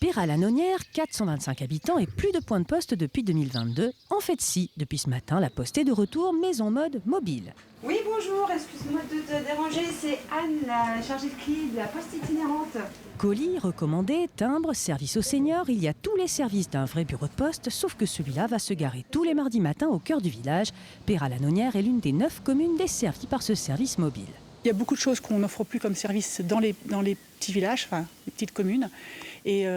Péra-la-Nonière, 425 habitants et plus de points de poste depuis 2022. En fait si, depuis ce matin, la poste est de retour, mais en mode mobile. Oui, bonjour, excuse-moi de te déranger, c'est Anne, la chargée de colis de la poste itinérante. Colis, recommandés, timbres, service aux seniors, il y a tous les services d'un vrai bureau de poste, sauf que celui-là va se garer tous les mardis matins au cœur du village. Péra-la-Nonière est l'une des 9 communes desservies par ce service mobile. Il y a beaucoup de choses qu'on n'offre plus comme service dans les petits villages, enfin les petites communes. Et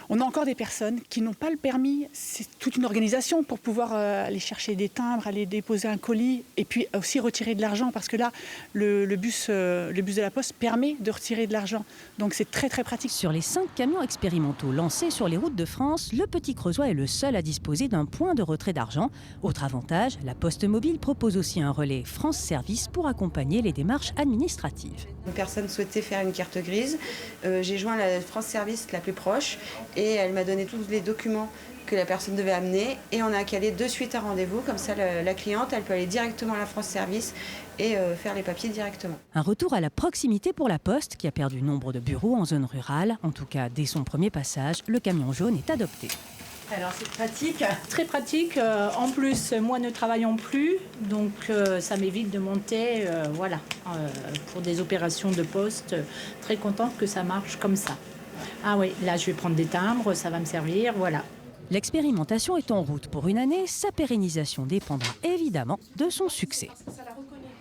on a encore des personnes qui n'ont pas le permis. C'est toute une organisation pour pouvoir aller chercher des timbres, aller déposer un colis et puis aussi retirer de l'argent. Parce que là, le bus de la Poste permet de retirer de l'argent. Donc c'est très très pratique. Sur les 5 camions expérimentaux lancés sur les routes de France, le Petit Creusois est le seul à disposer d'un point de retrait d'argent. Autre avantage, la Poste mobile propose aussi un relais France Service pour accompagner les démarches administratives. Une personne souhaitait faire une carte grise. J'ai joint la France Service la plus proche et elle m'a donné tous les documents que la personne devait amener et on a calé de suite un rendez-vous. Comme ça, la cliente, elle peut aller directement à la France Service et faire les papiers directement. Un retour à la proximité pour la Poste qui a perdu nombre de bureaux en zone rurale. En tout cas, dès son premier passage, le camion jaune est adopté. Alors c'est pratique, très pratique. En plus, moi ne travaillant plus, donc ça m'évite de monter, pour des opérations de poste. Très contente que ça marche comme ça. Ah oui, là je vais prendre des timbres, ça va me servir, voilà. L'expérimentation est en route pour une année. Sa pérennisation dépendra évidemment de son succès.